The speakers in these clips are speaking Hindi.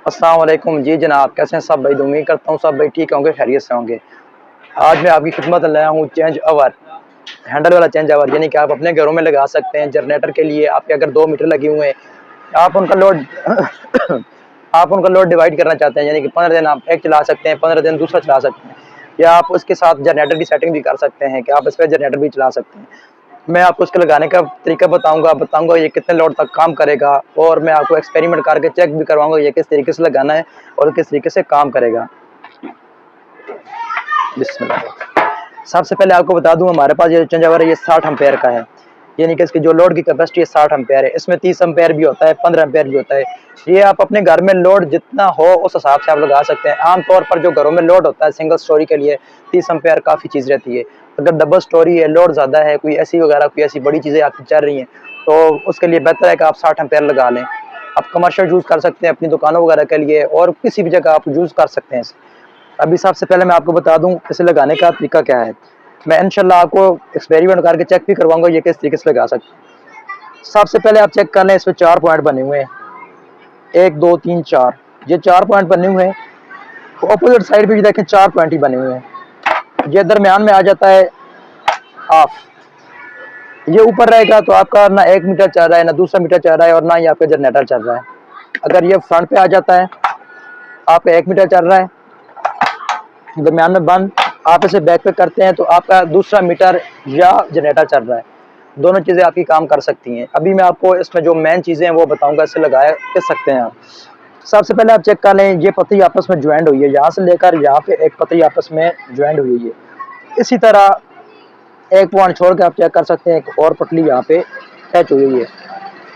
अस्सलाम वालेकुम। जी जनाब, कैसे हैं सब भाई? उम्मीद करता हूँ सब भाई ठीक होंगे, खैरियत से होंगे। आज मैं आपकी खिदमत में लाया हूँ चेंज ओवर, हैंडल वाला चेंज ओवर, यानी कि आप अपने घरों में लगा सकते हैं। जनरेटर के लिए आपके अगर 2 मीटर लगे हुए हैं, आप उनका लोड आप उनका लोड डिवाइड करना चाहते हैं, यानी कि 15 दिन आप एक चला सकते हैं, 15 दिन दूसरा चला सकते हैं, या आप उसके साथ जनरेटर की सेटिंग भी कर सकते हैं कि आप इस पर जनरेटर भी चला सकते हैं। मैं आपको इसके लगाने का तरीका बताऊंगा ये कितने लोड तक काम करेगा, और मैं आपको एक्सपेरिमेंट करके चेक भी करवाऊंगा ये किस तरीके से लगाना है और किस तरीके से काम करेगा। बिस्मिल्लाह। सबसे पहले आपको बता दूं, हमारे पास ये चेंज ओवर है, ये 60 एम्पेयर का है, यानी कि इसकी जो लोड की कैपेसिटी है 60 एम्पेयर है। इसमें 30 एम्पेयर भी होता है, 15 एम्पेयर भी होता है। ये आप अपने घर में लोड जितना हो उस हिसाब से आप लगा सकते हैं। आमतौर पर जो घरों में लोड होता है सिंगल स्टोरी के लिए 30 एम्पेयर काफ़ी चीज़ रहती है। अगर डबल स्टोरी है, लोड ज़्यादा है, कोई ऐसी वगैरह कोई ऐसी बड़ी चीज़ें आपकी चल रही हैं, तो उसके लिए बेहतर है कि आप 60 एम्पेयर लगा लें। आप कमर्शियल यूज़ कर सकते हैं अपनी दुकानों वगैरह के लिए, और किसी भी जगह आप यूज़ कर सकते हैं इसे। अभी सबसे पहले मैं आपको बता दूं इसे लगाने का तरीका क्या है। मैं इंशाल्लाह आपको एक्सपेरिमेंट करके चेक भी करवाऊंगा ये किस तरीके से लगा सकते हैं। सबसे पहले आप चेक कर लें, इसमें 4 पॉइंट बने हुए हैं, 1 2 3 4। ये 4 पॉइंट बने हुए हैं। अपोजिट साइड पे भी देखें 4 पॉइंट ही बने हुए हैं। ये दरमियान में आ जाता है ऑफ। ये ऊपर रहेगा तो आपका ना 1 मीटर चल रहा है, ना दूसरा मीटर चल रहा है, और ना ही आपका जनरेटर चल रहा है। अगर ये फ्रंट पे आ जाता है, आपका 1 मीटर चल रहा है, दरमियान में बंद, आप इसे बैक पे करते हैं तो आपका दूसरा मीटर या जनरेटर चल रहा है। दोनों चीज़ें आपकी काम कर सकती हैं। अभी मैं आपको इसमें जो मेन चीज़ें हैं वो बताऊंगा, इससे लगाया कर सकते हैं आप। सबसे पहले आप चेक कर लें, ये पतरी आपस में ज्वाइंट हुई है, यहाँ से लेकर यहाँ पे एक पतरी आपस में ज्वाइंट हुई है। इसी तरह एक पॉइंट छोड़ के आप चेक कर सकते हैं, एक और पतली यहाँ पे टच हुई है।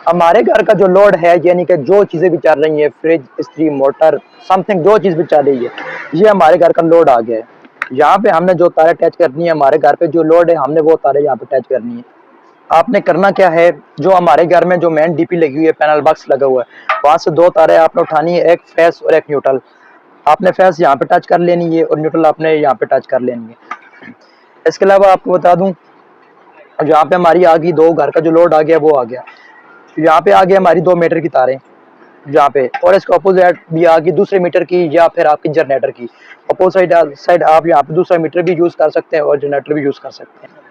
हमारे घर का जो लोड है, यानी कि जो चीज़ें भी चल रही हैं, फ्रिज, इस्त्री, मोटर, समथिंग जो चीज़ भी चल रही है, ये हमारे घर का लोड आ गया है। यहाँ पे हमने जो तारें अटैच करनी है, हमारे घर पे जो लोड है, हमने वो तारें यहाँ पे अटैच करनी है। आपने करना क्या है, जो हमारे घर में जो मेन डीपी लगी हुई है, पैनल बॉक्स लगा हुआ है, वहाँ से 2 तारें आपने उठानी है, एक फेस और एक न्यूट्रल। आपने फेस यहाँ पे टच कर लेनी है और न्यूट्रल आपने यहाँ पे टच कर लेनी है। इसके अलावा आपको बता दूं, यहाँ पे हमारी आ गई, 2 घर का जो लोड आ गया वो आ गया। यहाँ पे आ गया हमारी 2 मीटर की तारें यहाँ पे, और इसके अपोजिट भी आ गई दूसरे मीटर की या फिर आपकी जनरेटर की। अपोजिट साइड आप यहाँ पे दूसरा मीटर भी यूज़ कर सकते हैं और जनरेटर भी यूज़ कर सकते हैं।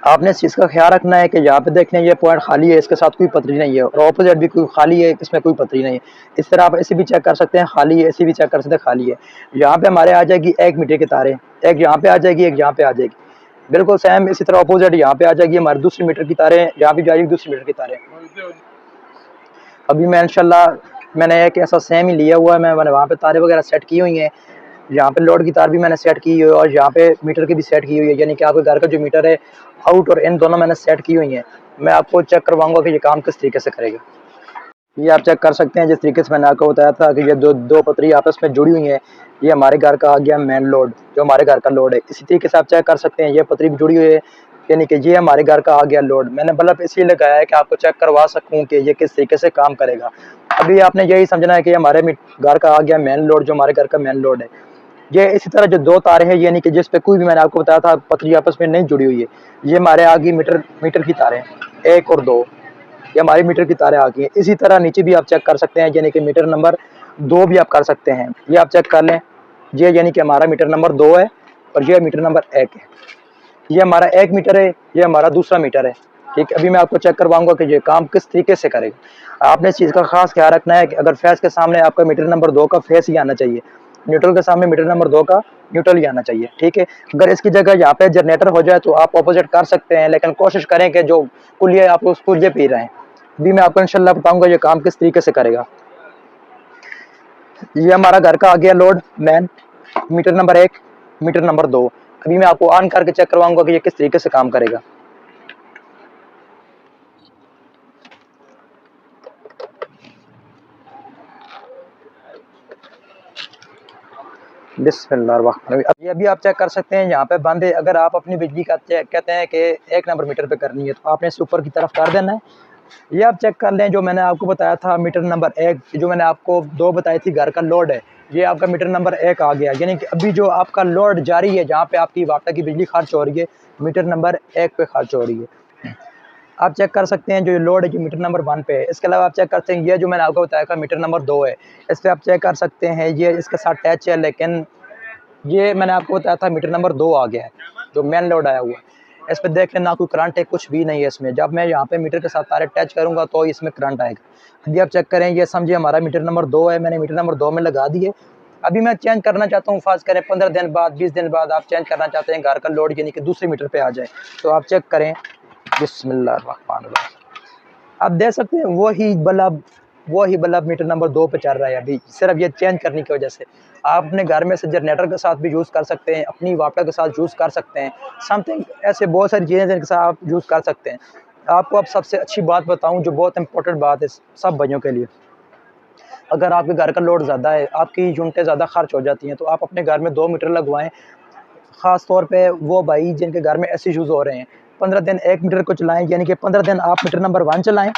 आपने इस चीज़ का ख्याल रखना है कि यहाँ पे देख लें ये पॉइंट खाली है, इसके साथ कोई पतरी नहीं है, और अपोजिट भी कोई खाली है, इसमें कोई पतरी नहीं है। इस तरह आप ऐसे भी चेक कर सकते हैं खाली है, ऐसे भी चेक कर सकते हैं खाली है। यहाँ पे हमारे आ जाएगी 1 मीटर की तारें, एक यहाँ पे आ जाएगी, एक यहाँ पे आ जाएगी, बिल्कुल सेम। इसी तरह अपोजिट यहाँ पे आ जाएगी हमारी दूसरी मीटर की तारें, यहाँ भी जाएगी दूसरी मीटर की तारें। अभी मैं इंशाल्लाह मैंने एक ऐसा सेम ही लिया हुआ है, मैंने वहाँ पे तारें वगैरह सेट की हुई हैं। यहाँ पे लोड की तार भी मैंने सेट की हुई है, और यहाँ पे मीटर की भी सेट की हुई है, यानी कि आपके घर का जो मीटर है आउट और इन दोनों मैंने सेट की हुई हैं। मैं आपको चेक करवाऊंगा कि ये काम किस तरीके से करेगा। ये आप चेक कर सकते हैं, जिस तरीके से मैंने आपको बताया था कि ये दो पतरी आपस में जुड़ी हुई हैं। ये हमारे घर का आ गया मेन लोड, जो हमारे घर का लोड है। इसी तरीके से आप चेक कर सकते हैं, ये पतरी भी जुड़ी हुई है, यानी कि ये हमारे घर का आ गया लोड। मैंने बल्ब इसलिए लगाया है कि आपको चेक करवा सकूं कि ये किस तरीके से काम करेगा। अभी आपने यही समझना है कि हमारे घर का आ गया मेन लोड, जो हमारे घर का मेन लोड है। ये इसी तरह जो 2 तारें हैं, यानी कि जिस पे कोई भी मैंने आपको बताया था पतरी आपस में नहीं जुड़ी हुई है, ये हमारे आ गई मीटर की तारें 1 और 2, ये हमारी मीटर की तारें आ गई हैं। इसी तरह नीचे भी आप चेक कर सकते हैं, यानी कि मीटर नंबर 2 भी आप कर सकते हैं। ये आप चेक कर लें, ये यानी कि हमारा मीटर नंबर 2 है, और ये मीटर नंबर 1 है। ये हमारा 1 मीटर है, ये हमारा दूसरा मीटर है। ठीक है, अभी मैं आपको चेक करवाऊंगा कि ये काम किस तरीके से करेगा। आपने इस चीज़ का खास ख्याल रखना है कि अगर फेस के सामने आपका मीटर नंबर 2 का फेस ही आना चाहिए, न्यूट्रल के सामने मीटर नंबर 2 का न्यूट्रल ही आना चाहिए। ठीक है, अगर इसकी जगह यहाँ पे जनरेटर हो जाए तो आप अपोजिट कर सकते हैं, लेकिन कोशिश करें कि जो कुलिये आप उस कुलिये पे ही रहें। अभी मैं आपको इंशाल्लाह बताऊंगा ये काम किस तरीके से करेगा। ये हमारा घर का आ गया load man, meter number 1, meter number 2। अभी मैं आपको ऑन करके चेक करवाऊंगा कि ये किस तरीके से काम करेगा। बिस्मिल्लाहिर्रहमानिर्रहीम। अभी आप चेक कर सकते हैं, यहाँ पे बंद है। अगर आप अपनी बिजली का कहते हैं कि 1 नंबर मीटर पे करनी है, तो आपने इसे ऊपर की तरफ कर देना है। ये आप चेक कर लें, जो मैंने आपको बताया था मीटर नंबर 1, जो मैंने आपको 2 बताई थी घर का लोड है, ये आपका मीटर नंबर 1 आ गया। यानी कि अभी जो आपका लोड जारी है, जहाँ पे आपकी वाटा की बिजली खर्च हो रही है, मीटर नंबर 1 पे खर्च हो रही है। आप चेक कर सकते हैं जो ये लोड है जो मीटर नंबर 1 पे है। इसके अलावा आप चेक करते हैं ये जो मैंने आपको बताया था मीटर नंबर 2 है, इस पे आप चेक कर सकते हैं ये इसके साथ टच है, लेकिन ये मैंने आपको बताया था मीटर नंबर 2 आ गया है, जो मेन लोड आया हुआ है। इस पे देख लें ना कोई करंट है, कुछ भी नहीं है इसमें। जब मैं यहाँ पे मीटर के साथ तारे टच करूँगा तो इसमें करंट आएगा। अभी आप चेक करें, ये समझिए हमारा मीटर नंबर 2 है, मैंने मीटर नंबर 2 में लगा दिए। अभी मैं चेंज करना चाहता हूँ, फ़र्ज़ करें 15 दिन बाद, 20 दिन बाद आप चेंज करना चाहते हैं, घर का लोड यानी कि दूसरे मीटर पे आ जाए, तो आप चेक करें। बिस्मिल्लाहिर्रहमानिर्रहीम। आप देख सकते हैं वही बल्ब मीटर नंबर 2 पे चल रहा है अभी, सिर्फ ये चेंज करने की वजह से। आप अपने घर में से जनरेटर के साथ भी यूज़ कर सकते हैं, अपनी वाटर के साथ यूज़ कर सकते हैं, समथिंग ऐसे बहुत सारी चीज़ें जिनके साथ आप यूज़ कर सकते हैं। आपको अब सबसे अच्छी बात बताऊँ, जो बहुत इंपॉर्टेंट बात है सब भाइयों के लिए, अगर आपके घर का लोड ज़्यादा है, आपकी यूनिटें ज़्यादा खर्च हो जाती हैं, तो आप अपने घर में 2 मीटर लगवाएँ। ख़ास तौर पे वो भाई जिनके घर में ऐसे इश्यूज़ हो रहे हैं, 15 दिन 1 मीटर को चलाएँ, यानी कि 15 दिन आप मीटर नंबर 1 चलाएँ,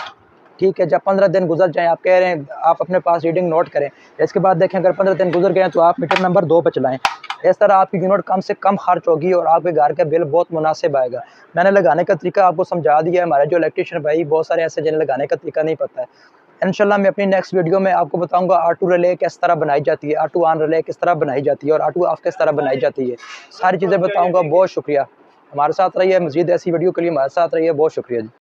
ठीक है? जब 15 दिन गुज़र जाएँ, आप कह रहे हैं आप अपने पास रीडिंग नोट करें, इसके बाद देखें अगर 15 दिन गुज़र गए हैं तो आप मीटर नंबर 2 पे चलाएँ। इस तरह आपकी यूनिट कम से कम खर्च होगी और आपके घर का बिल बहुत मुनासिब आएगा। मैंने लगाने का तरीका आपको समझा दिया है, हमारे जो इलेक्ट्रीशियन भाई बहुत सारे ऐसे जिन्हें लगाने का तरीका नहीं पता है। इंशाल्लाह मैं अपनी नेक्स्ट वीडियो में आपको बताऊँगा ऑटो रिले किस तरह बनाई जाती है, ऑटो ऑन रिले किस तरह बनाई जाती है और ऑटो ऑफ किस तरह बनाई जाती है। सारी चीज़ें बताऊँगा। बहुत शुक्रिया, हमारे साथ रहिए, मज़ीद ऐसी वीडियो के लिए हमारे साथ रहिए। बहुत शुक्रिया जी।